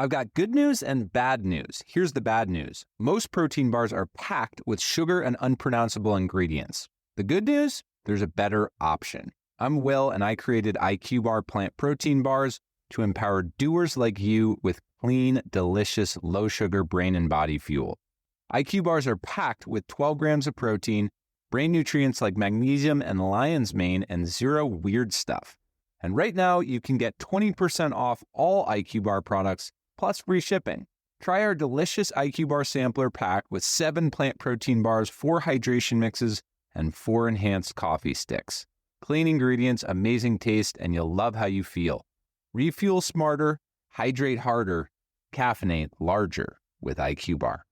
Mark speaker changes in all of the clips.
Speaker 1: I've got good news and bad news. Here's the bad news. Most protein bars are packed with sugar and unpronounceable ingredients. The good news? There's a better option. I'm Will, and I created IQ Bar plant protein bars to empower doers like you with clean, delicious, low-sugar brain and body fuel. IQ bars are packed with 12 grams of protein, brain nutrients like magnesium and lion's mane, and zero weird stuff. And right now, you can get 20% off all IQ Bar products, plus free shipping. Try our delicious IQ Bar sampler pack with 7 plant protein bars, 4 hydration mixes, and 4 enhanced coffee sticks. Clean ingredients, amazing taste, and you'll love how you feel. Refuel smarter, hydrate harder, caffeinate larger with IQ Bar.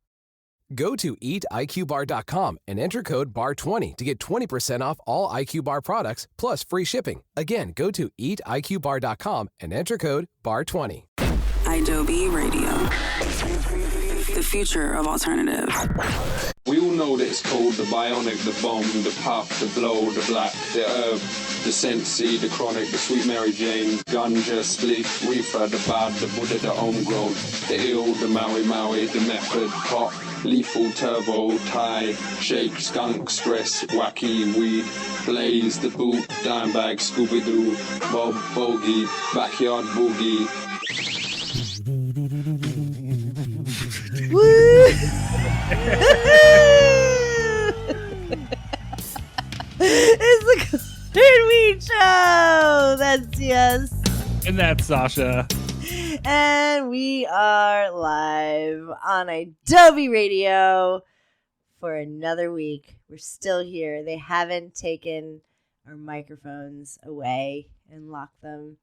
Speaker 2: Go to eatiqbar.com and enter code BAR20 to get 20% off all IQ Bar products plus free shipping. Again, go to eatiqbar.com and enter code BAR20.
Speaker 3: Adobe Radio, the future of alternative.
Speaker 4: We all know that it's called the bionic, the bomb, the puff, the blow, the black, the herb, the sensi, the chronic, the sweet Mary Jane, ganja, spliff, reefer, the bad, the Buddha, the homegrown, the ill, the Maui, the method, pop, lethal, turbo, Thai, shake, skunk, stress, wacky, weed, blaze, the boot, dime bag, Scooby-Doo, Bob, bogey, backyard boogie.
Speaker 5: Woo! It's the Third Week Show. That's yes.
Speaker 6: And that's Sasha.
Speaker 5: And we are live on Adobe Radio for another week. We're still here. They haven't taken our microphones away and locked them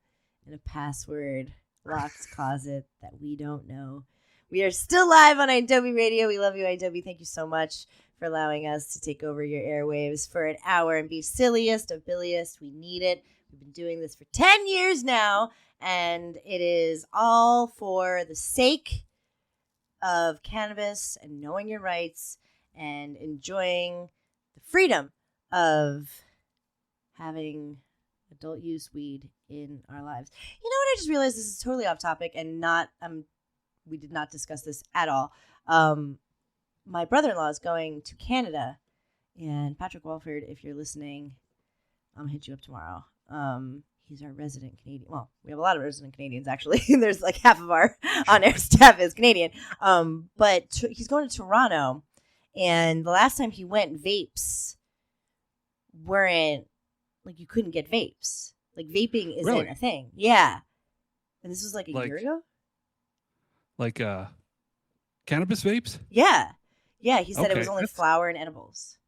Speaker 5: in a password locked closet that we don't know. We are still live on Adobe Radio. We love you, Adobe. Thank you so much for allowing us to take over your airwaves for an hour and be silliest of billiest. We need it. We've been doing this for 10 years now, and it is all for the sake of cannabis and knowing your rights and enjoying the freedom of having adult use weed in our lives. You know what? I just realized this is totally off topic and not, we did not discuss this at all. My brother-in-law is going to Canada, and Patrick Walford, if you're listening, I'm going to hit you up tomorrow. He's our resident Canadian. Well, we have a lot of resident Canadians, actually. There's like half of our on-air staff is Canadian. But he's going to Toronto, and the last time he went, vapes weren't, like, you couldn't get vapes. Like, vaping isn't
Speaker 6: Really?
Speaker 5: a thing. Yeah. And this was like a year ago?
Speaker 6: Like cannabis vapes?
Speaker 5: Yeah. Yeah, he said it
Speaker 6: Okay,
Speaker 5: was only flour and edibles.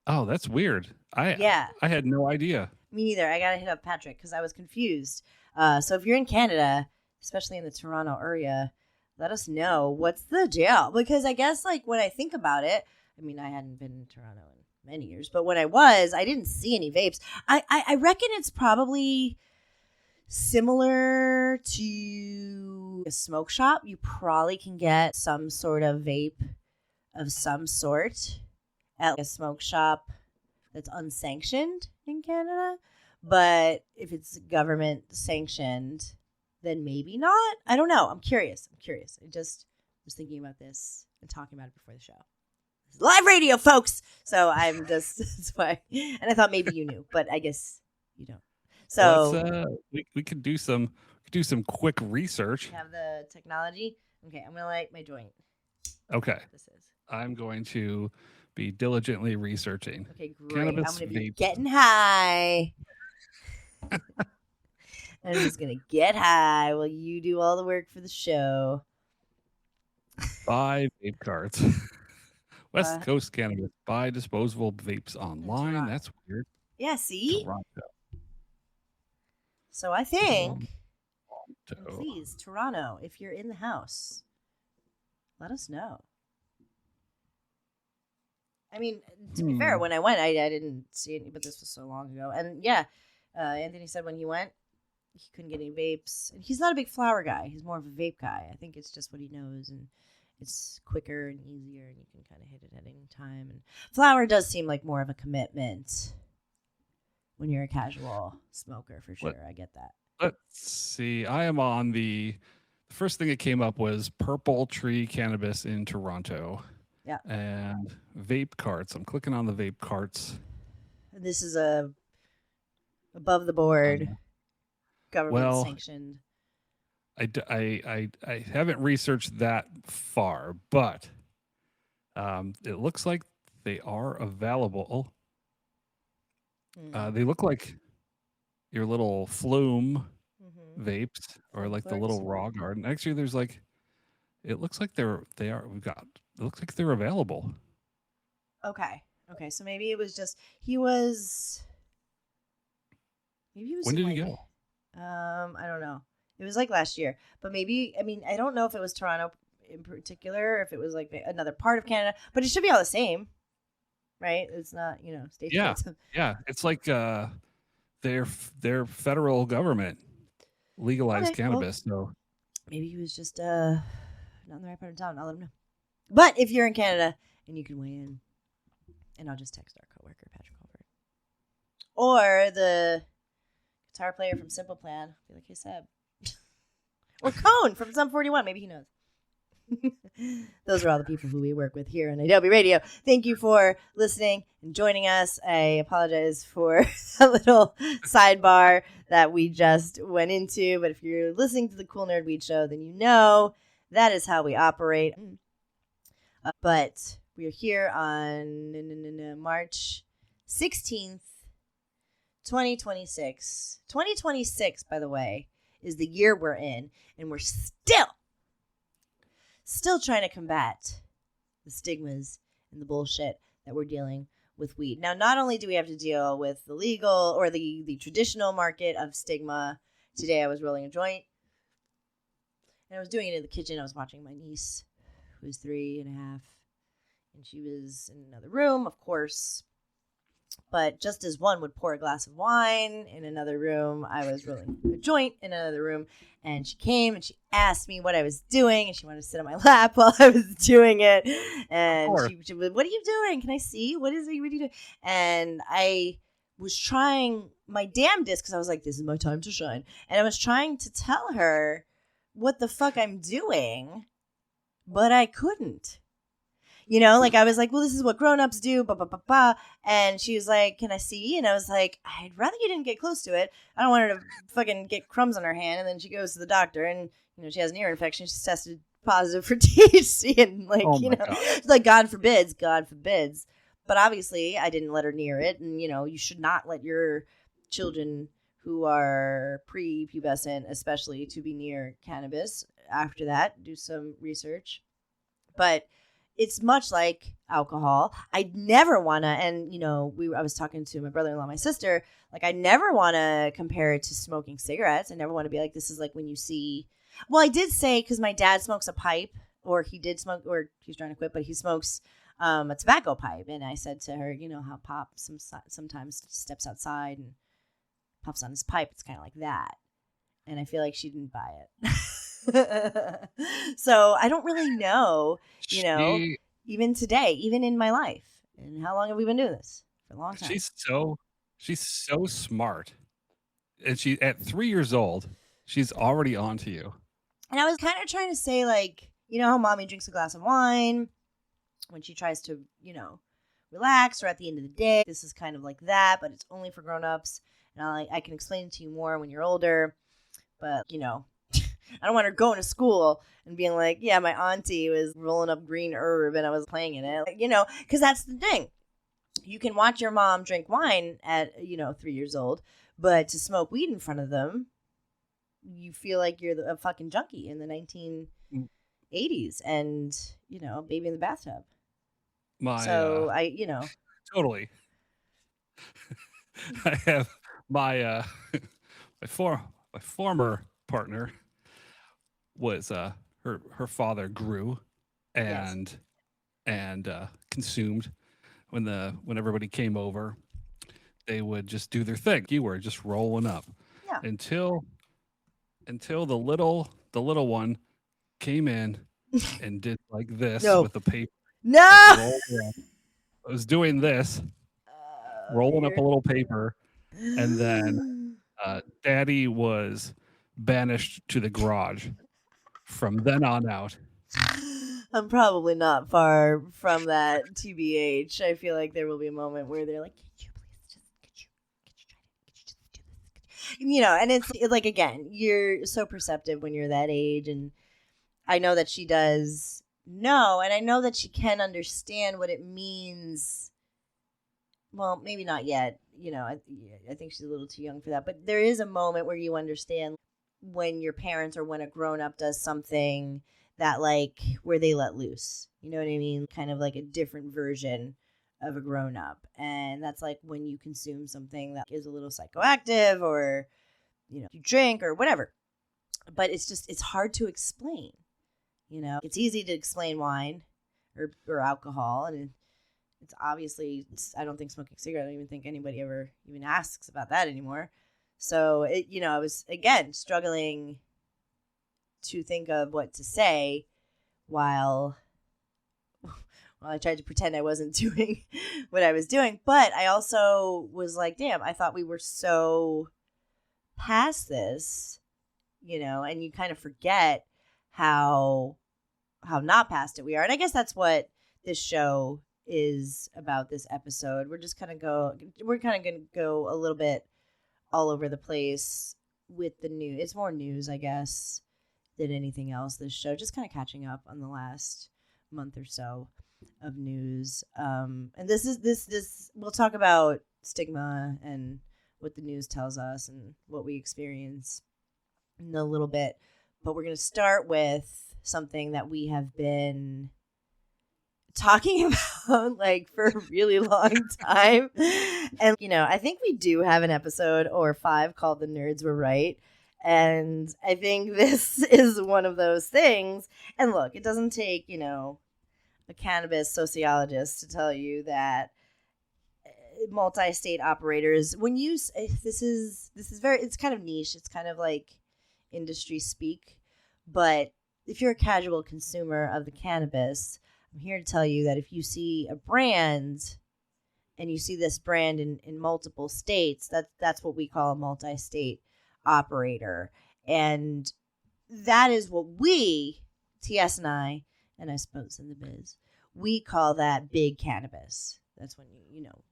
Speaker 6: Oh, that's weird. I had no idea.
Speaker 5: Me neither. I got to hit up Patrick because I was confused. So if you're in Canada, especially in the Toronto area, let us know what's the deal. Because I guess, like, when I think about it, I mean, I hadn't been in Toronto in many years, but when I was, I didn't see any vapes. I reckon it's probably similar to a smoke shop. You probably can get some sort of vape of some sort at a smoke shop that's unsanctioned in Canada. But if it's government sanctioned, then maybe not. I don't know. I'm curious. I just was thinking about this and talking about it before the show. It's live radio, folks. So I'm just, that's why. And I thought maybe you knew, but I guess you don't. So
Speaker 6: we could do some quick research.
Speaker 5: we have the technology. Okay, I'm gonna light my joint.
Speaker 6: Okay.
Speaker 5: This is
Speaker 6: I'm going to be diligently researching.
Speaker 5: okay. Great.
Speaker 6: Cannabis
Speaker 5: I'm gonna be
Speaker 6: vapes.
Speaker 5: getting high. I'm just gonna get high while you do all the work for the show.
Speaker 6: Buy vape cards. West Coast Cannabis. Buy disposable vapes online.
Speaker 5: Toronto.
Speaker 6: That's weird.
Speaker 5: Yeah. See.
Speaker 6: Toronto.
Speaker 5: So I think, and
Speaker 6: Toronto.
Speaker 5: please, Toronto, if you're in the house, let us know. I mean, to be fair, when I went, I didn't see any, but this was so long ago. And yeah, Anthony said when he went, he couldn't get any vapes. And he's not a big flower guy. He's more of a vape guy. I think it's just what he knows, and it's quicker and easier, and you can kind of hit it at any time. And flower does seem like more of a commitment when you're a casual smoker, for sure. I get that.
Speaker 6: Let's see. I am on the the first thing that came up was Purple Tree Cannabis in Toronto.
Speaker 5: Yeah.
Speaker 6: And vape carts. I'm clicking on the vape carts.
Speaker 5: This is a above the board, government sanctioned.
Speaker 6: I haven't researched that far, but it looks like they are available. They look like your little Flume vapes, or like the little Raw Garden. Actually, there's like, it looks like they're available.
Speaker 5: Okay. So maybe it was just
Speaker 6: When did he go?
Speaker 5: I don't know. It was like last year, but maybe, I mean, I don't know if it was Toronto in particular, or if it was like another part of Canada, but it should be all the same, right? It's not, state.
Speaker 6: Yeah. It's like their federal government legalized cannabis. So
Speaker 5: maybe he was just not in the right part of town. I'll let him know. But if you're in Canada and you can weigh in, and I'll just text our coworker Patrick Colbert, or the guitar player from Simple Plan, be like, hey Seb, or Cone from Sum 41, maybe he knows. Those are all the people who we work with here on Adobe Radio. Thank you for listening and joining us. I apologize for a little sidebar that we just went into, but if you're listening to the Cool Nerd Weed Show, then you know that is how we operate. But we are here on March 16th, 2026. 2026, by the way, is the year we're in, and we're still trying to combat the stigmas and the bullshit that we're dealing with weed. Now, not only do we have to deal with the legal or the traditional market of stigma. Today I was rolling a joint, and I was doing it in the kitchen. I was watching my niece, who's 3.5, and she was in another room, of course. But just as one would pour a glass of wine in another room, I was rolling a joint in another room. And she came and she asked me what I was doing. And she wanted to sit on my lap while I was doing it. And she was, what are you doing? Can I see? What are you doing? And I was trying my damnedest, because I was like, this is my time to shine. And I was trying to tell her what the fuck I'm doing, but I couldn't. Like I was like, well, this is what grown-ups do, and she was like, can I see? And I was like, I'd rather you didn't get close to it. I don't want her to fucking get crumbs on her hand. And then she goes to the doctor, and she has an ear infection. She's tested positive for THC, and like God forbids. But obviously, I didn't let her near it, and you should not let your children who are prepubescent, especially, to be near cannabis. After that, do some research, but it's much like alcohol. I'd never want to, and I was talking to my brother-in-law, my sister, like I never want to compare it to smoking cigarettes. I never want to be like, this is like when you see, well, I did say, because my dad smokes a pipe, or he did smoke, or he's trying to quit, but he smokes a tobacco pipe. And I said to her, how Pop sometimes steps outside and puffs on his pipe. It's kind of like that. And I feel like she didn't buy it. So I don't really know, even today, even in my life. And how long have we been doing this? For a long time.
Speaker 6: She's so smart. And she, at 3 years old, she's already on to you.
Speaker 5: And I was kind of trying to say, like, how mommy drinks a glass of wine when she tries to, relax, or at the end of the day. This is kind of like that, but it's only for grown-ups. And I can explain it to you more when you're older. But, I don't want her going to school and being like, yeah, my auntie was rolling up green herb and I was playing in it. Like, because that's the thing. You can watch your mom drink wine at, 3 years old, but to smoke weed in front of them, you feel like you're a fucking junkie in the 1980s and, baby in the bathtub.
Speaker 6: Totally. I have my former partner was her father grew and consumed. When everybody came over, they would just do their thing. You were just rolling up until the little one came in and did like this with the paper.
Speaker 5: No,
Speaker 6: I was doing this, rolling up a little paper, and then Daddy was banished to the garage from then on out.
Speaker 5: I'm probably not far from that, TBH. I feel like there will be a moment where they're like, could you just do this? And it's like, again, you're so perceptive when you're that age. And I know that she does know, and I know that she can understand what it means. Well, maybe not yet. I think she's a little too young for that. But there is a moment where you understand when your parents or when a grown-up does something that, like, where they let loose. You know what I mean? Kind of like a different version of a grown-up. And that's like when you consume something that is a little psychoactive, or, you drink or whatever. But it's hard to explain. It's easy to explain wine or alcohol. And it's obviously, I don't think smoking cigarettes, I don't even think anybody ever even asks about that anymore. So, I was, again, struggling to think of what to say while I tried to pretend I wasn't doing what I was doing. But I also was like, damn, I thought we were so past this, and you kind of forget how not past it we are. And I guess that's what this show is about, this episode. We're kind of going to go a little bit all over the place with the news. It's more news, I guess, than anything else, this show. Just kind of catching up on the last month or so of news. And this we'll talk about stigma and what the news tells us and what we experience in a little bit. But we're going to start with something that we have been talking about like for a really long time. And, I think we do have an episode or 5 called The Nerds Were Right. And I think this is one of those things. And look, it doesn't take, a cannabis sociologist to tell you that multi-state operators, when you, this is very, it's kind of niche. It's kind of like industry speak. But if you're a casual consumer of the cannabis, I'm here to tell you that if you see a brand and you see this brand in multiple states, that's what we call a multi-state operator. And that is what we, TS and I suppose in the biz, we call that big cannabis. That's when,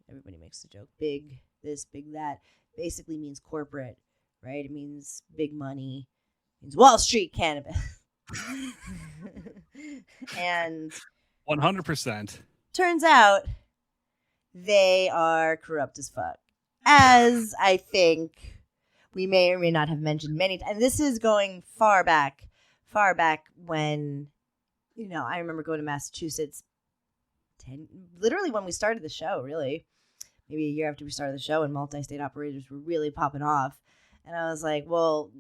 Speaker 5: everybody makes the joke, big this, big that. Basically means corporate, right? It means big money. It means Wall Street cannabis. And
Speaker 6: 100%.
Speaker 5: Turns out they are corrupt as fuck. As I think we may or may not have mentioned many times. And this is going far back when, I remember going to Massachusetts literally when we started the show, really. Maybe a year after we started the show, and multi-state operators were really popping off. And I was like, well,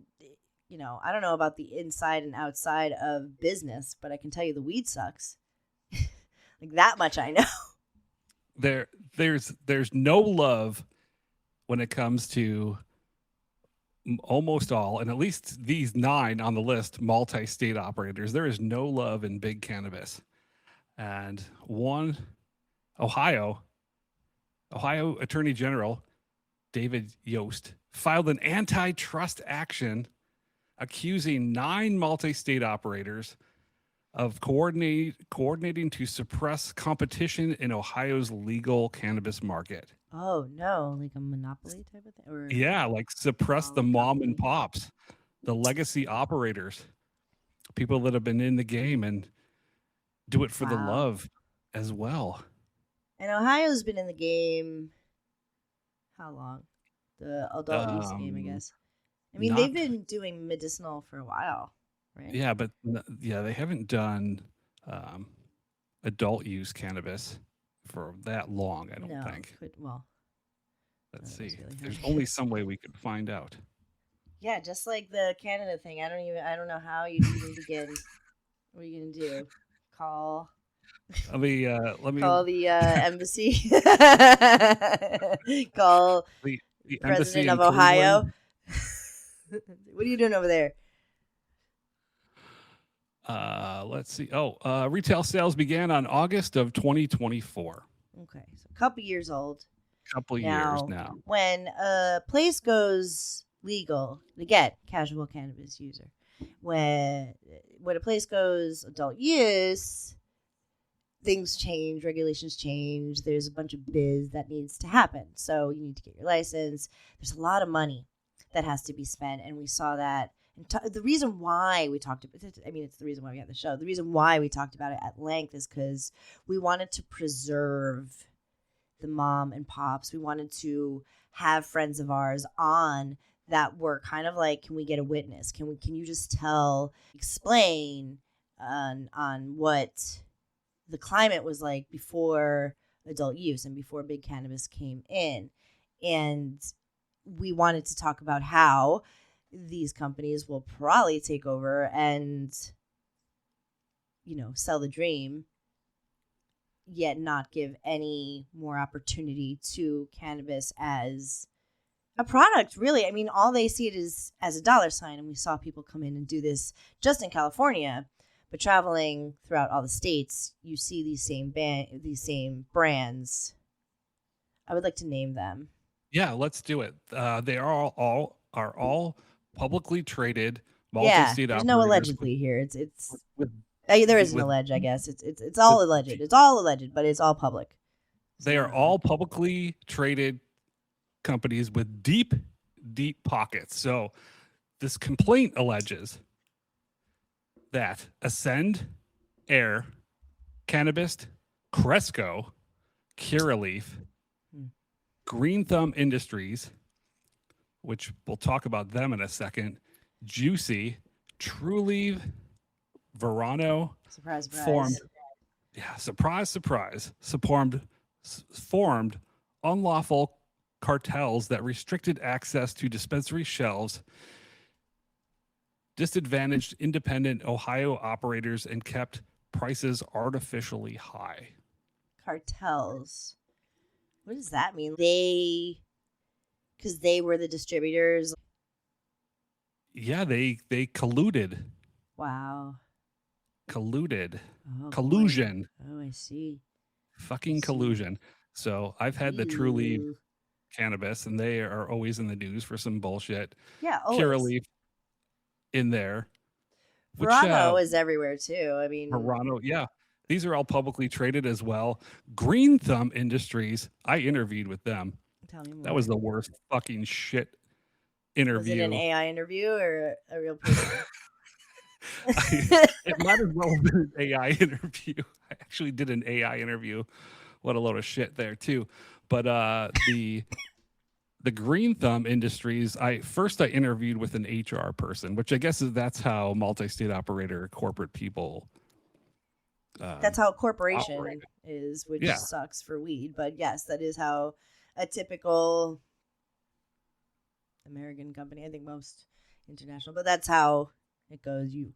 Speaker 5: I don't know about the inside and outside of business, but I can tell you the weed sucks. Like, that much I know.
Speaker 6: There's no love when it comes to almost all, and at least these 9 on the list, multi-state operators. There is no love in big cannabis. And one, Ohio Attorney General David Yost filed an antitrust action accusing 9 multi-state operators of coordinating to suppress competition in Ohio's legal cannabis market.
Speaker 5: Oh, no, like a monopoly type of thing? Or
Speaker 6: yeah, like suppress the mom and pops, the legacy operators, people that have been in the game and do it for the love as well.
Speaker 5: And Ohio's been in the game how long? The adult use game, I guess. I mean, they've been doing medicinal for a while, right?
Speaker 6: Yeah, but they haven't done adult use cannabis for that long, I don't think. Let's see. Really There's only some way we could find out.
Speaker 5: Yeah, just like the Canada thing. I don't know how you'd even begin. What are you gonna do? Call call the embassy. Call
Speaker 6: the
Speaker 5: president of Ohio. What are you doing over there?
Speaker 6: Let's see. Retail sales began on August of 2024.
Speaker 5: Okay, so a couple years old.
Speaker 6: Years now.
Speaker 5: When a place goes legal, again, casual cannabis user, when a place goes adult use, things change, regulations change. There's a bunch of biz that needs to happen. So you need to get your license. There's a lot of money that has to be spent. And we saw that. And the reason why we talked about it, I mean, it's the reason why we had the show. The reason why we talked about it at length is because we wanted to preserve the mom and pops. We wanted to have friends of ours on that were kind of like, can we get a witness? Can you just explain on what the climate was like before adult use and before big cannabis came in? And we wanted to talk about how these companies will probably take over and, sell the dream, yet not give any more opportunity to cannabis as a product, really. I mean, all they see it is as a dollar sign, and we saw people come in and do this just in California, but traveling throughout all the states, you see these same brands. I would like to name them.
Speaker 6: Yeah, let's do it. They are all publicly traded multi-state
Speaker 5: there's
Speaker 6: operators.
Speaker 5: no allegedly here. There is an alleged, I guess. It's all alleged. It's all alleged, but it's all public.
Speaker 6: They are all publicly traded companies with deep, deep pockets. So this complaint alleges that Ascend, Air, Cannabis, Cresco, Curaleaf, Green Thumb Industries, which we'll talk about them in a second, Juicy, Trulieve, Verano,
Speaker 5: surprise.
Speaker 6: formed unlawful cartels that restricted access to dispensary shelves, disadvantaged independent Ohio operators, and kept prices artificially high.
Speaker 5: Cartels. What does that mean? Because they were the distributors.
Speaker 6: Yeah, they colluded.
Speaker 5: Wow.
Speaker 6: Colluded.
Speaker 5: Oh,
Speaker 6: Collusion.
Speaker 5: Boy. Oh, I see.
Speaker 6: Fucking collusion. So I've had the Trulieve cannabis, and they are always in the news for some bullshit.
Speaker 5: Yeah, always.
Speaker 6: Curaleaf in there.
Speaker 5: Verano is everywhere too. I mean,
Speaker 6: Verano, yeah. These are all publicly traded as well. Green Thumb Industries, I interviewed with them.
Speaker 5: Tell me more.
Speaker 6: That was the worst fucking shit interview.
Speaker 5: Was it an AI interview or a real person?
Speaker 6: It might as well have been an AI interview. I actually did an AI interview. What a load of shit there too. But the Green Thumb Industries, I interviewed with an HR person, which I guess that's how multi-state operator corporate people.
Speaker 5: That's how a corporation
Speaker 6: operate.
Speaker 5: is, which sucks for weed. But yes, that is how a typical American company, I think most international, but that's how it goes. You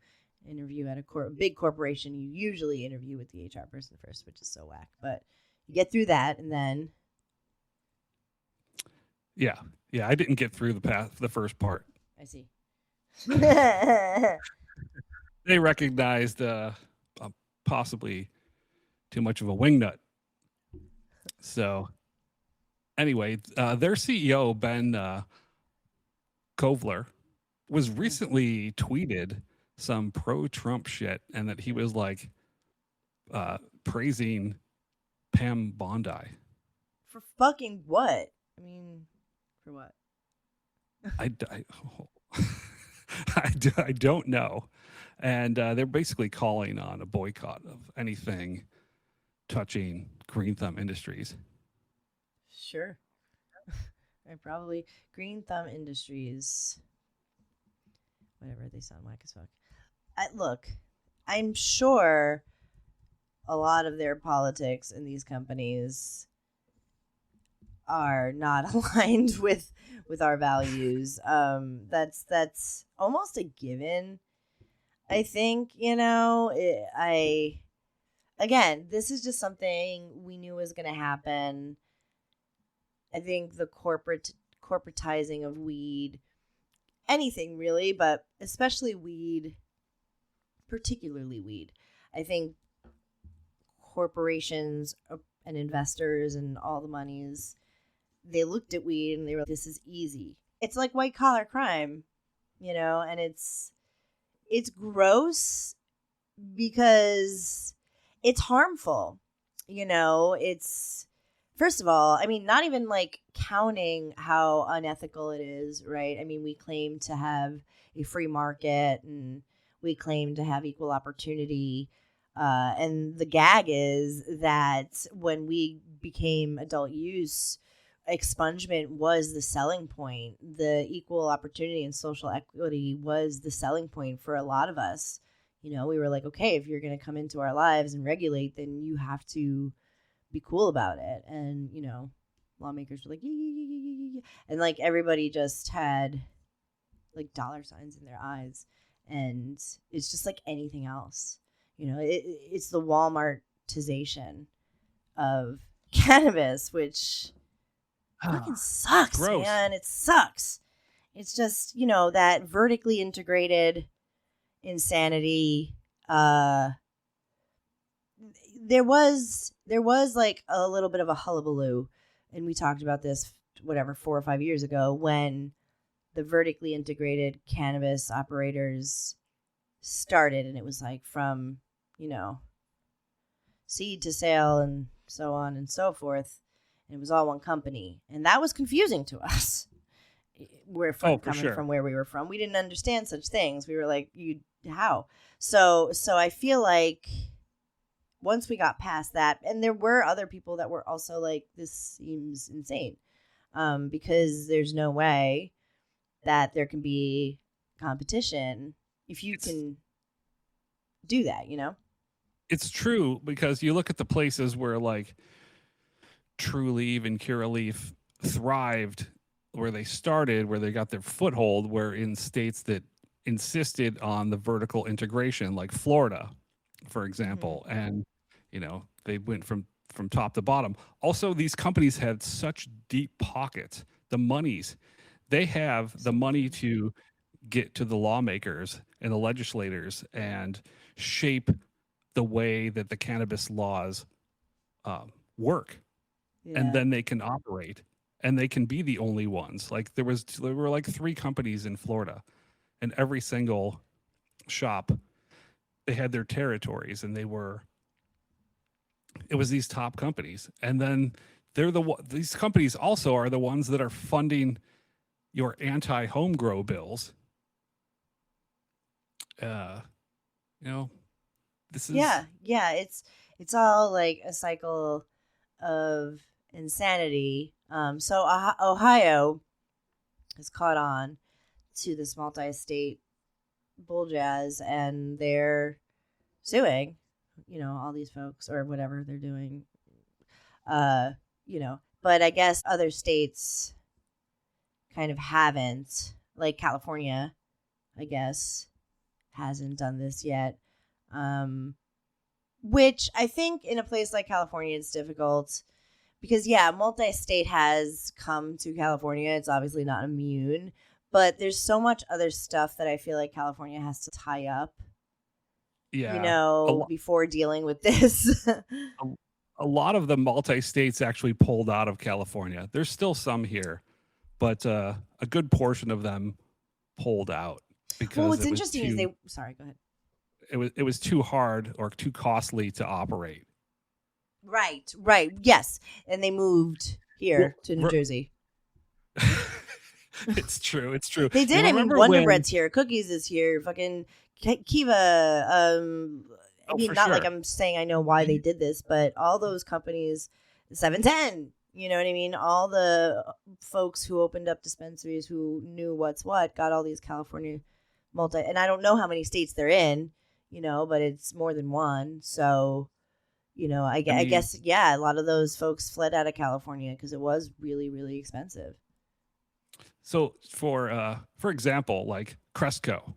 Speaker 5: interview at a big corporation, you usually interview with the HR person first, which is so whack. But you get through that, and then
Speaker 6: yeah, I didn't get through the first part.
Speaker 5: I see.
Speaker 6: They recognized possibly too much of a wingnut. So anyway, their CEO, Ben Kovler, was recently tweeted some pro-Trump shit, and that he was like praising Pam Bondi.
Speaker 5: For fucking what? I mean, for what?
Speaker 6: I don't know. And they're basically calling on a boycott of anything touching Green Thumb Industries.
Speaker 5: Sure. Probably Green Thumb Industries. Whatever, they sound whack as fuck. Look, I'm sure a lot of their politics in these companies are not aligned with our values. That's almost a given. I think, again, this is just something we knew was going to happen. I think the corporatizing of weed, anything really, but especially weed, particularly weed. I think corporations and investors and all the monies, they looked at weed and they were like, this is easy. It's like white collar crime, and it's gross because it's harmful. It's, first of all, I mean, not even like counting how unethical it is, right? I mean, we claim to have a free market and we claim to have equal opportunity. And the gag is that when we became adult use, expungement was the selling point. The equal opportunity and social equity was the selling point for a lot of us. We were like, okay, if you're going to come into our lives and regulate, then you have to be cool about it. And, lawmakers were like, yeah. And like everybody just had like dollar signs in their eyes. And it's just like anything else. It's the Walmartization of cannabis, which fucking sucks,
Speaker 6: gross.
Speaker 5: man. It sucks. It's just, that vertically integrated insanity. There was like a little bit of a hullabaloo, and we talked about this 4 or 5 years ago when the vertically integrated cannabis operators started, and it was like from seed to sale and so on and so forth, and it was all one company, and that was confusing to us. We're coming from where we were from. We didn't understand such things. We were like, how? So I feel like once we got past that, and there were other people that were also like, this seems insane, because there's no way that there can be competition if you can do that,
Speaker 6: It's true, because you look at the places where like Trulieve and Curaleaf thrived, where they started, where they got their foothold, were in states that insisted on the vertical integration, like Florida, for example. Mm-hmm. And, they went from top to bottom. Also, these companies had such deep pockets. The monies, they have the money to get to the lawmakers and the legislators and shape the way that the cannabis laws work. Yeah. And then they can operate, and they can be the only ones. Like there were like 3 companies in Florida, and every single shop, they had their territories, and it was these top companies. And then these companies also are the ones that are funding your anti-home grow bills. This is
Speaker 5: it's all like a cycle of insanity. So Ohio has caught on to this multi-state bull jazz, and they're suing, all these folks or whatever they're doing. But I guess other states kind of haven't, like California, I guess, hasn't done this yet. Which I think in a place like California, it's difficult because, multi-state has come to California. It's obviously not immune, but there's so much other stuff that I feel like California has to tie up, before dealing with this.
Speaker 6: A lot of the multi-states actually pulled out of California. There's still some here, but a good portion of them pulled out because
Speaker 5: what's interesting is sorry, go ahead.
Speaker 6: It was too hard or too costly to operate.
Speaker 5: Right. Yes. And they moved here to New Jersey.
Speaker 6: It's true.
Speaker 5: They did. I mean, Wonder Bread's here. Cookies is here. Fucking Kiva. Like I'm saying I know why they did this, but all those companies, 710, you know what I mean? All the folks who opened up dispensaries who knew what's what got all these California and I don't know how many states they're in, but it's more than one. So, I guess, a lot of those folks fled out of California because it was really, really expensive.
Speaker 6: So for example, like Cresco.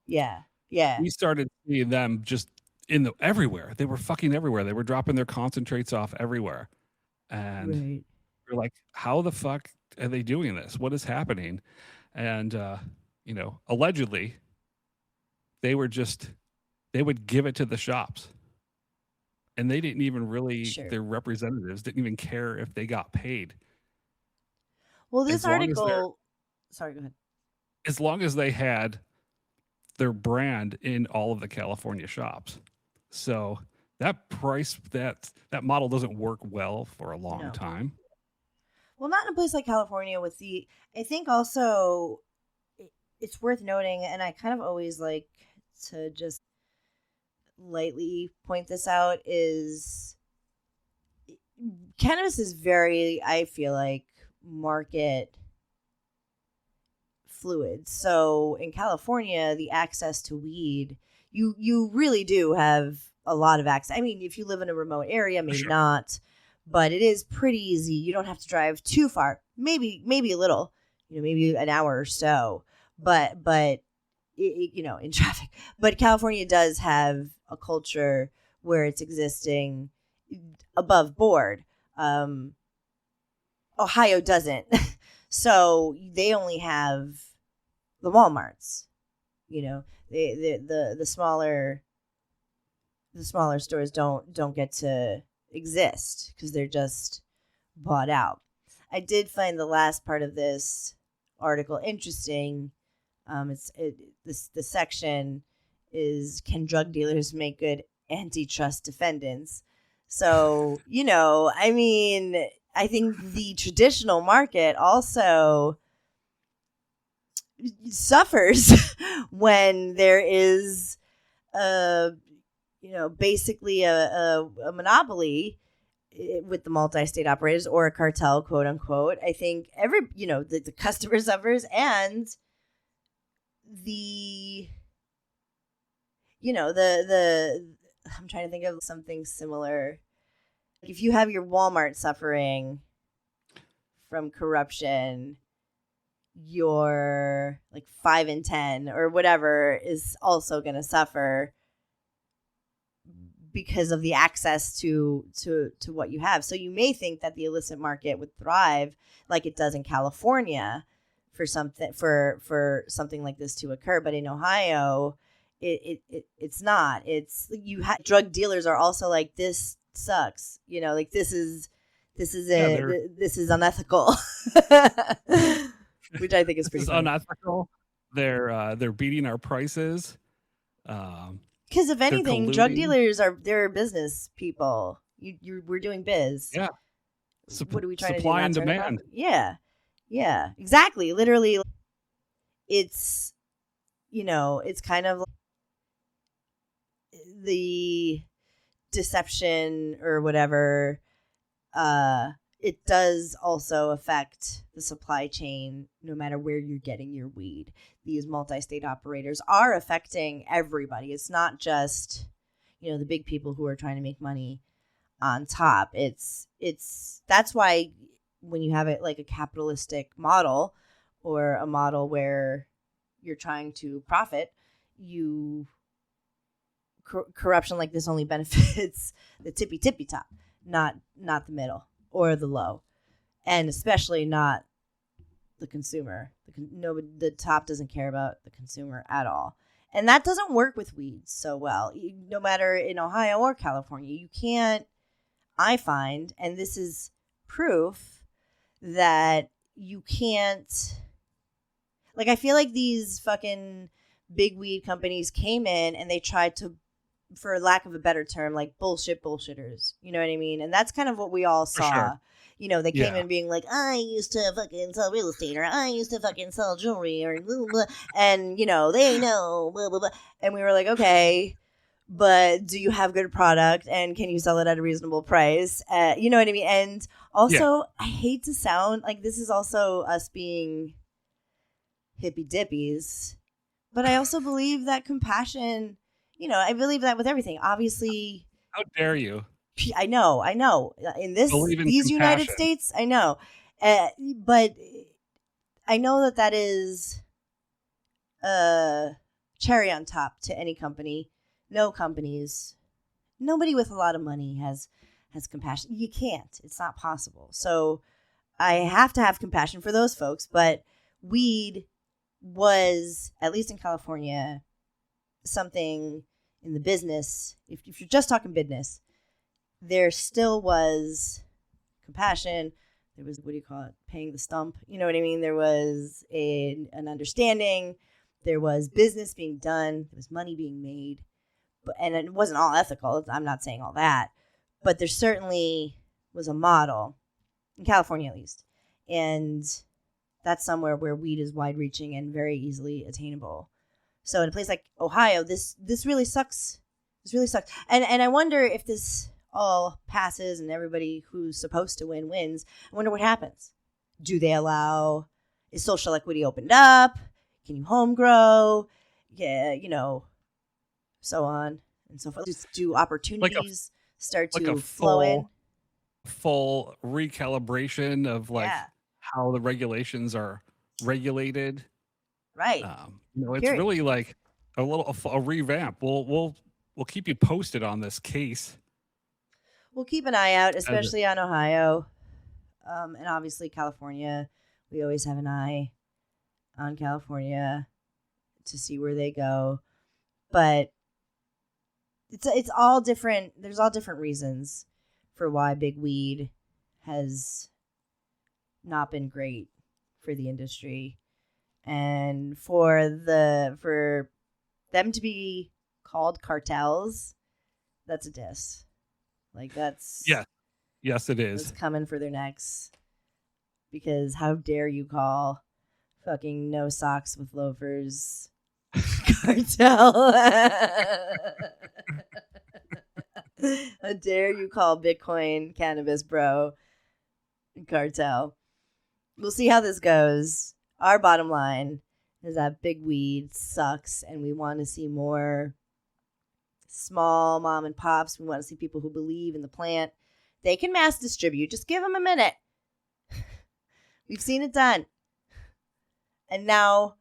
Speaker 5: Yeah.
Speaker 6: We started seeing them just everywhere. They were fucking everywhere. They were dropping their concentrates off everywhere. And we're like, how the fuck are they doing this? What is happening? And, allegedly they would give it to the shops, and they didn't even really, their representatives didn't even care if they got paid.
Speaker 5: Well, this article, sorry, go ahead.
Speaker 6: As long as they had their brand in all of the California shops. So that price, that model doesn't work well for a long time.
Speaker 5: Well, not in a place like California I think also it's worth noting, and I kind of always like to just lightly point this out, is cannabis is very, I feel like, market fluid. So in California, the access to weed, you really do have a lot of access. I mean, if you live in a remote area, maybe not, but it is pretty easy. You don't have to drive too far. Maybe a little, maybe an hour or so, but in traffic. But California does have a culture where it's existing above board. Ohio doesn't. So they only have the Walmarts, the smaller stores don't get to exist because they're just bought out. I did find the last part of this article interesting. The section is, can drug dealers make good antitrust defendants? So, I mean, I think the traditional market also suffers when there is basically a monopoly with the multi-state operators, or a cartel, quote unquote. I think the customer suffers, and I'm trying to think of something similar. If you have your Walmart suffering from corruption, your 5 and 10 or whatever is also going to suffer because of the access to what you have. So you may think that the illicit market would thrive like it does in California for something like this to occur, but in Ohio, it's not. It's drug dealers are also like, this sucks, this is unethical. Which I think is pretty funny.
Speaker 6: Unethical. They're beating our prices.
Speaker 5: Because if anything, drug dealers they're business people. We're doing biz.
Speaker 6: Yeah.
Speaker 5: What are we trying to do?
Speaker 6: Supply and demand.
Speaker 5: Yeah, exactly. Literally, it's it's kind of the deception or whatever. It does also affect the supply chain, no matter where you're getting your weed. These multi-state operators are affecting everybody. It's not just, the big people who are trying to make money on top. That's why when you have it like a capitalistic model, or a model where you're trying to profit, corruption like this only benefits the tippy top, not the middle or the low, and especially not the consumer. The top doesn't care about the consumer at all, and that doesn't work with weeds so well. No matter in Ohio or California, you can't. I find, and this is proof that you can't. I feel like these fucking big weed companies came in and they tried to, for lack of a better term, bullshitters. You know what I mean? And that's kind of what we all saw.
Speaker 6: Sure.
Speaker 5: They came in being like, I used to fucking sell real estate, or I used to fucking sell jewelry, or blah, blah, blah. And, they know, blah, blah, blah. And we were like, okay, but do you have good product, and can you sell it at a reasonable price? You know what I mean? And also, I hate to sound like this is also us being hippy dippies, but I also believe that compassion, I believe that with everything. Obviously,
Speaker 6: how dare you?
Speaker 5: I know. In these compassion. United States, I know, but I know that is a cherry on top to any company. Nobody with a lot of money has compassion. You can't. It's not possible. So I have to have compassion for those folks. But weed was, at least in California, something in the business. If you're just talking business, there still was compassion. There was, paying the stump. You know what I mean? There was an understanding. There was business being done. There was money being made. And it wasn't all ethical. I'm not saying all that. But there certainly was a model, in California at least. And that's somewhere where weed is wide-reaching and very easily attainable. So in a place like Ohio, this really sucks. This really sucks. And I wonder if this all passes and everybody who's supposed to win wins. I wonder what happens. Do they allow... Is social equity opened up? Can you home grow? Yeah, so on and so forth. Do opportunities start to flow in?
Speaker 6: Full recalibration of how the regulations are regulated.
Speaker 5: Right.
Speaker 6: It's really like a revamp. We'll keep you posted on this case.
Speaker 5: We'll keep an eye out, especially on Ohio, and obviously California. We always have an eye on California to see where they go, but it's all different. There's all different reasons for why big weed has not been great for the industry, and for them to be called cartels, that's a diss. Like that's
Speaker 6: yes, it is.
Speaker 5: It's coming for their necks. Because how dare you call fucking no socks with loafers cartel? How dare you call Bitcoin cannabis bro cartel? We'll see how this goes. Our bottom line is that big weed sucks and we want to see more small mom and pops. We want to see people who believe in the plant. They can mass distribute. Just give them a minute. We've seen it done. And now,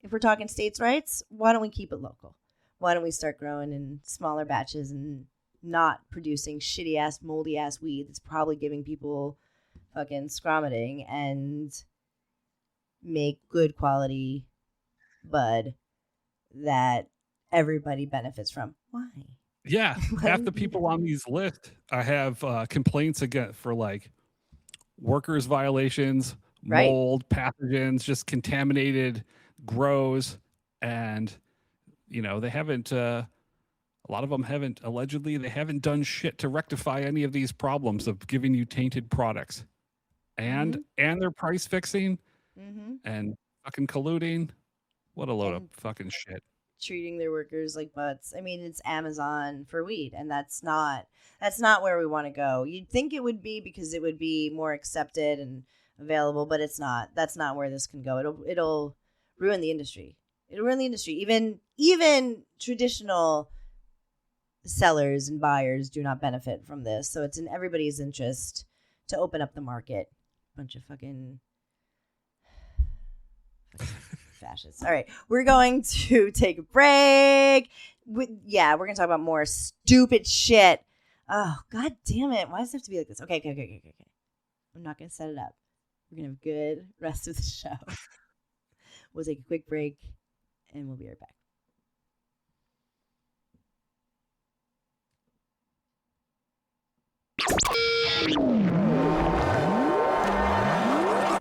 Speaker 5: if we're talking states' rights, why don't we keep it local? Why don't we start growing in smaller batches and not producing shitty-ass, moldy-ass weed that's probably giving people fucking scromiting, and make good quality bud that everybody benefits from? Why?
Speaker 6: Yeah. Half the people on these lists, I have complaints again for like workers violations, mold, pathogens, just contaminated grows. And, they haven't, a lot of them allegedly done shit to rectify any of these problems of giving you tainted products. And they're price fixing and fucking colluding. What a load of fucking shit.
Speaker 5: Treating their workers like butts. I mean, it's Amazon for weed, and that's not where we want to go. You'd think it would be, because it would be more accepted and available, but it's not. That's not where this can go. It'll ruin the industry. It'll ruin the industry. Even traditional sellers and buyers do not benefit from this. So it's in everybody's interest to open up the market. Bunch of fucking fascists. All right, we're going to take a break. We're going to talk about more stupid shit. Oh, god damn it. Why does it have to be like this? Okay. I'm not going to set it up. We're going to have a good rest of the show. We'll take a quick break, and we'll be right back.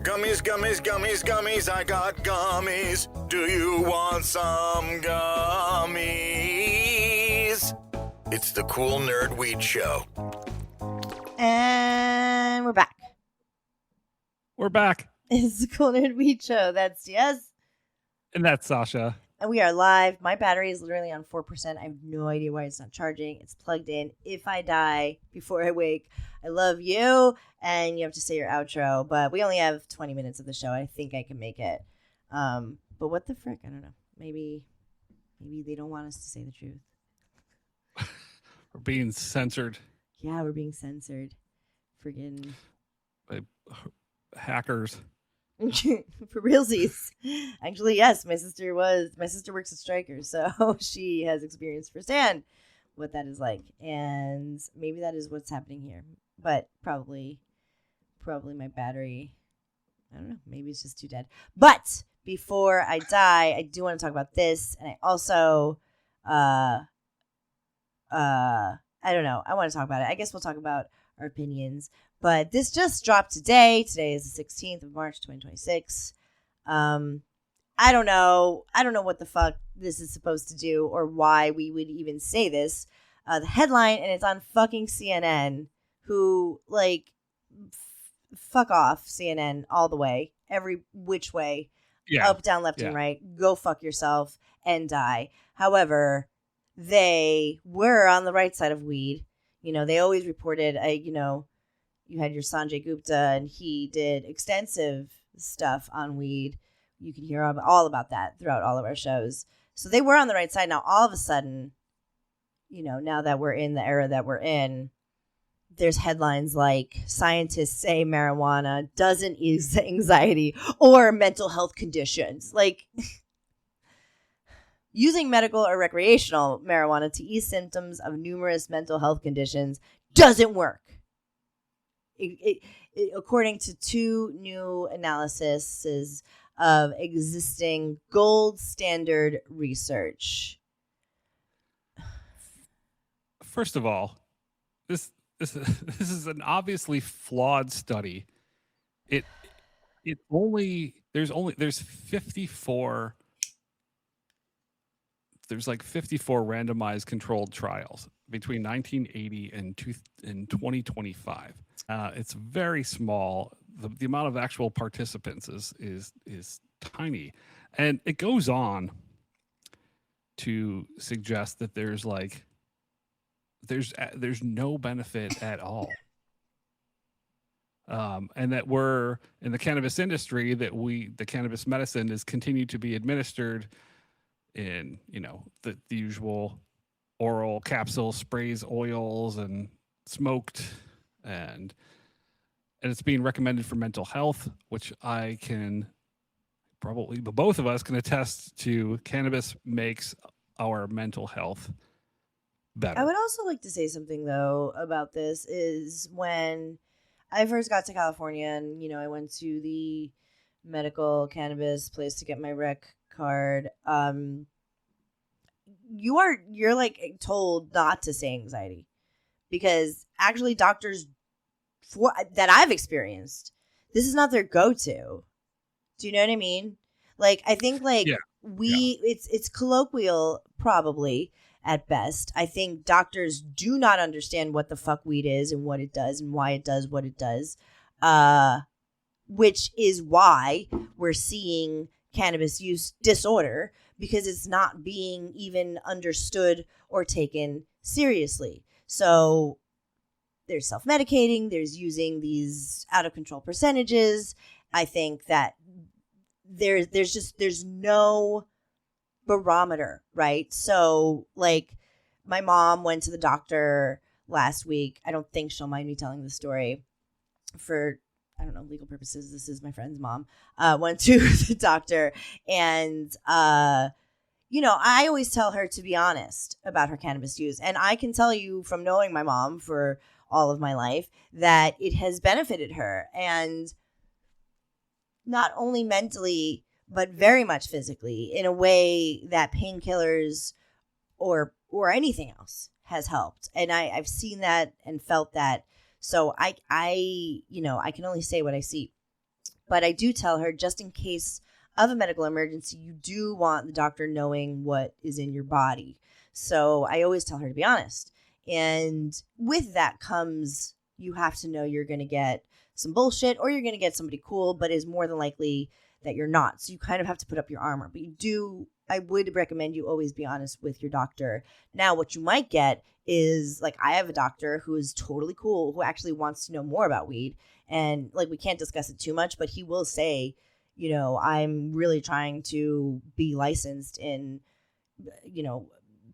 Speaker 7: Gummies, gummies, gummies, gummies, I got gummies. Do you want some gummies? It's the Cool Nerd Weed Show.
Speaker 5: And we're back.
Speaker 6: We're back.
Speaker 5: It's the Cool Nerd Weed Show. That's Diaz.
Speaker 6: And that's Sasha.
Speaker 5: And we are live. My battery is literally on 4%. I have no idea why it's not charging. It's plugged in. If I die before I wake, I love you. And you have to say your outro. But we only have 20 minutes of the show. I think I can make it. But what the frick? I don't know. Maybe they don't want us to say the truth.
Speaker 6: We're being censored.
Speaker 5: Yeah, we're being censored. Friggin'
Speaker 6: by hackers.
Speaker 5: For realsies. Actually, yes, my sister works at Stryker, so she has experienced firsthand what that is like. And maybe that is what's happening here. But probably my battery, I don't know, maybe it's just too dead. But before I die, I do want to talk about this. And I also I don't know. I want to talk about it. I guess we'll talk about our opinions. But this just dropped today. Today is the 16th of March, 2026. I don't know what the fuck this is supposed to do or why we would even say this. The headline, and it's on fucking CNN, who, like, fuck off, CNN, all the way, every which way, up, down, left, and right. Go fuck yourself and die. However, they were on the right side of weed. You know, they always reported, you had your Sanjay Gupta, and he did extensive stuff on weed. You can hear all about that throughout all of our shows. So they were on the right side. Now, all of a sudden, now that we're in the era that we're in, there's headlines like scientists say marijuana doesn't ease anxiety or mental health conditions. Like, using medical or recreational marijuana to ease symptoms of numerous mental health conditions doesn't work. According to 2 new analyses of existing gold standard research.
Speaker 6: First of all, this is an obviously flawed study. There's 54. There's like 54 randomized controlled trials between 1980 and 2025. It's very small. The amount of actual participants is tiny, and it goes on to suggest that there's no benefit at all, and that we're in the cannabis industry, the cannabis medicine is continued to be administered in the usual oral capsules, sprays, oils, and smoked, and it's being recommended for mental health, which I can probably, but both of us can attest to. Cannabis makes our mental health better.
Speaker 5: I would also like to say something, though, about this is when I first got to California and, I went to the medical cannabis place to get my rec card. You're like told not to say anxiety, because actually doctors that I've experienced, this is not their go-to. Do you know what I mean? Like, I think it's colloquial probably at best. I think doctors do not understand what the fuck weed is and what it does and why it does what it does, which is why we're seeing cannabis use disorder, because it's not being even understood or taken seriously. So there's self-medicating, there's using these out-of-control percentages. I think that there's no barometer, right? So, like, my mom went to the doctor last week. I don't think she'll mind me telling the story for, I don't know, legal purposes. This is my friend's mom. Went to the doctor, and I always tell her to be honest about her cannabis use. And I can tell you from knowing my mom for all of my life that it has benefited her, and not only mentally, but very much physically, in a way that painkillers or anything else has helped. And I've seen that and felt that. So I can only say what I see. But I do tell her, just in case of a medical emergency, you do want the doctor knowing what is in your body. So I always tell her to be honest. And with that comes, you have to know you're going to get some bullshit, or you're going to get somebody cool, but is more than likely that you're not. So you kind of have to put up your armor. But I would recommend you always be honest with your doctor. Now, what you might get is, like, I have a doctor who is totally cool, who actually wants to know more about weed. And, like, we can't discuss it too much, but he will say, I'm really trying to be licensed in,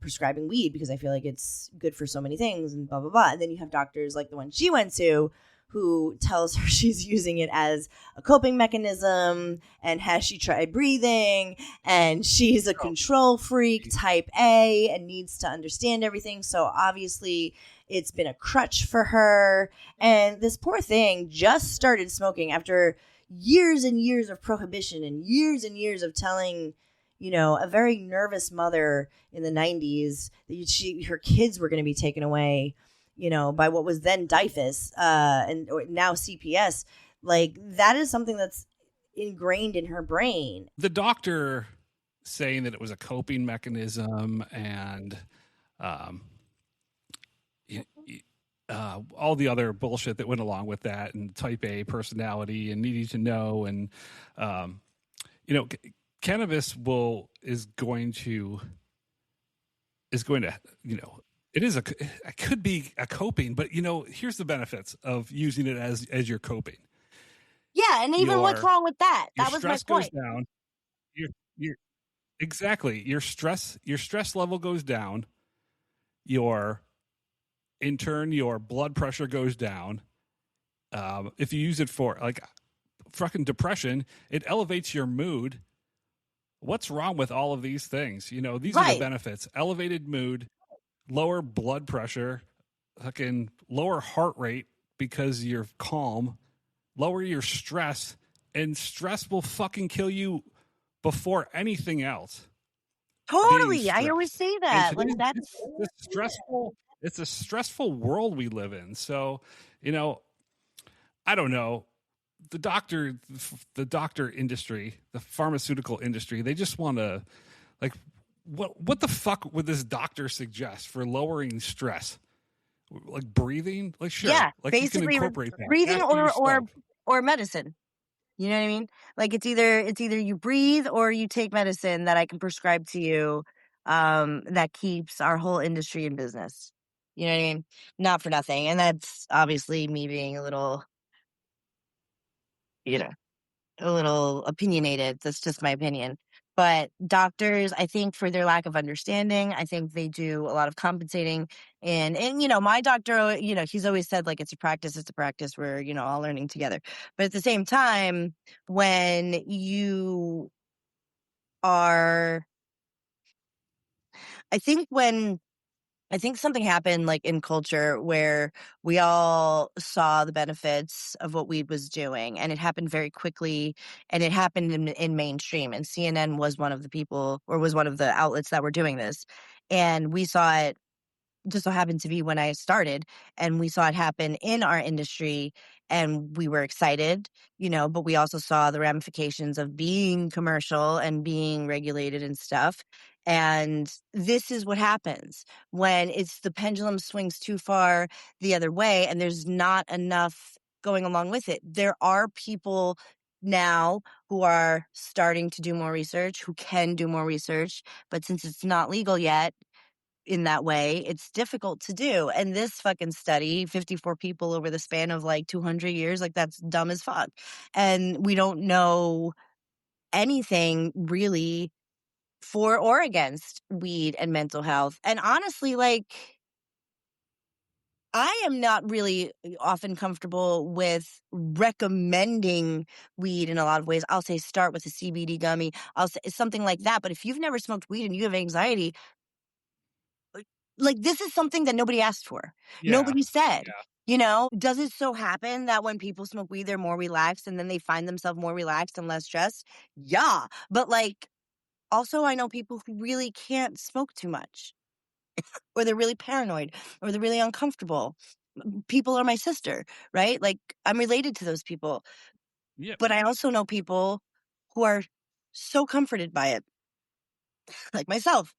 Speaker 5: prescribing weed, because I feel like it's good for so many things and blah, blah, blah. And then you have doctors like the one she went to, who tells her she's using it as a coping mechanism, and has she tried breathing, and she's a control freak, type A, and needs to understand everything. So obviously it's been a crutch for her. And this poor thing just started smoking after years and years of prohibition and years of telling, a very nervous mother in the 90s that her kids were going to be taken away, by what was then DIFUS, and now CPS. Like, that is something that's ingrained in her brain.
Speaker 6: The doctor saying that it was a coping mechanism and all the other bullshit that went along with that, and type A personality and needing to know, and cannabis is going to it could be a coping, but here's the benefits of using it as your coping.
Speaker 5: Yeah, and even what's wrong with that? That was my point.
Speaker 6: Goes down. Exactly. Your stress level goes down. In turn, your blood pressure goes down. If you use it for like fucking depression, it elevates your mood. What's wrong with all of these things? These are the benefits: elevated mood, lower blood pressure, fucking lower heart rate because you're calm, lower your stress, and stress will fucking kill you before anything else.
Speaker 5: Totally. I always say that. Like that's
Speaker 6: stressful. It's a stressful world we live in. So, I don't know. The doctor industry, the pharmaceutical industry, they just want to, like, what the fuck would this doctor suggest for lowering stress? Like breathing? Like, sure.
Speaker 5: Yeah,
Speaker 6: like
Speaker 5: basically
Speaker 6: you can incorporate that.
Speaker 5: Breathing or medicine. You know what I mean? Like it's either you breathe or you take medicine that I can prescribe to you that keeps our whole industry in business. You know what I mean? Not for nothing. And that's obviously me being a little opinionated. That's just my opinion. But doctors, I think for their lack of understanding, I think they do a lot of compensating. And my doctor, he's always said, like, it's a practice. We're, all learning together. But at the same time, when you are, I think something happened like in culture where we all saw the benefits of what weed was doing, and it happened very quickly, and it happened in mainstream, and CNN was one of the people, or was one of the outlets that were doing this. And we saw it, just so happened to be when I started, and we saw it happen in our industry, and we were excited, but we also saw the ramifications of being commercial and being regulated and stuff. And this is what happens when the pendulum swings too far the other way and there's not enough going along with it. There are people now who are starting to do more research, who can do more research, but since it's not legal yet, in that way, it's difficult to do. And this fucking study, 54 people over the span of like 200 years, like that's dumb as fuck. And we don't know anything really for or against weed and mental health. And honestly, like, I am not really often comfortable with recommending weed in a lot of ways. I'll say start with a CBD gummy. I'll say something like that. But if you've never smoked weed and you have anxiety, like, this is something that nobody asked for. Yeah. Nobody said. Yeah. Does it so happen that when people smoke weed, they're more relaxed and then they find themselves more relaxed and less stressed? Yeah. But, like, also I know people who really can't smoke too much or they're really paranoid or they're really uncomfortable. People are my sister, right? Like, I'm related to those people.
Speaker 6: Yep.
Speaker 5: But I also know people who are so comforted by it, like myself.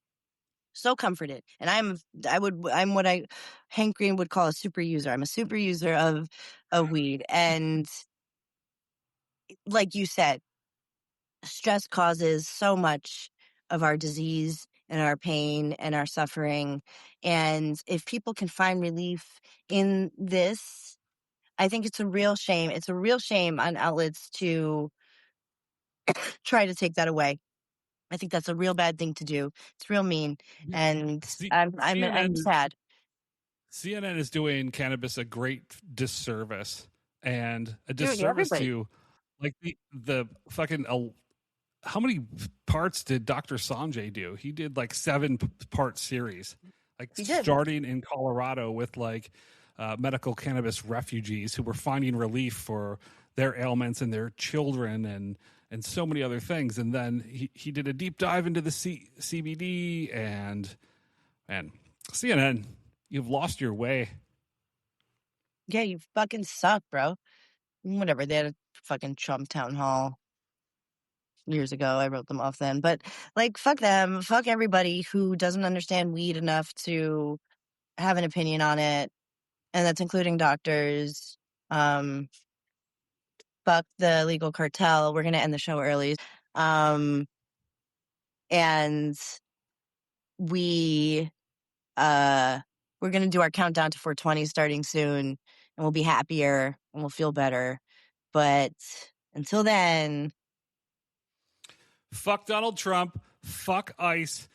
Speaker 5: So comforted. And I'm what Hank Green would call a super user. I'm a super user of weed. And like you said, stress causes so much of our disease and our pain and our suffering. And if people can find relief in this, I think it's a real shame. It's a real shame on outlets to try to take that away. I think that's a real bad thing to do. It's real mean, and I'm sad.
Speaker 6: CNN is doing cannabis a great disservice, and a disservice to, like, the fucking. How many parts did Dr. Sanjay do? He did like 7-part series, like starting in Colorado with like medical cannabis refugees who were finding relief for their ailments and their children and so many other things. And then he did a deep dive into the CBD and CNN, you've lost your way.
Speaker 5: Yeah, you fucking suck, bro. Whatever. They had a fucking Trump town hall.
Speaker 8: years ago. I wrote them off then. But, like, fuck them. Fuck everybody who doesn't understand weed enough to have an opinion on it. And that's including doctors. Fuck the legal cartel. We're going to end the show early. And we're going to do our countdown to 420 starting soon, and we'll be happier and we'll feel better. But until then,
Speaker 6: fuck Donald Trump, fuck ICE,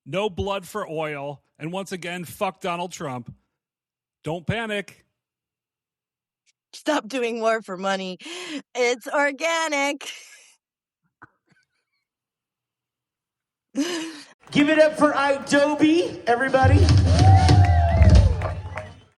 Speaker 6: no blood for oil, and once again, fuck Donald Trump. Don't panic.
Speaker 8: Stop doing more for money. It's organic.
Speaker 9: Give it up for Adobe, everybody.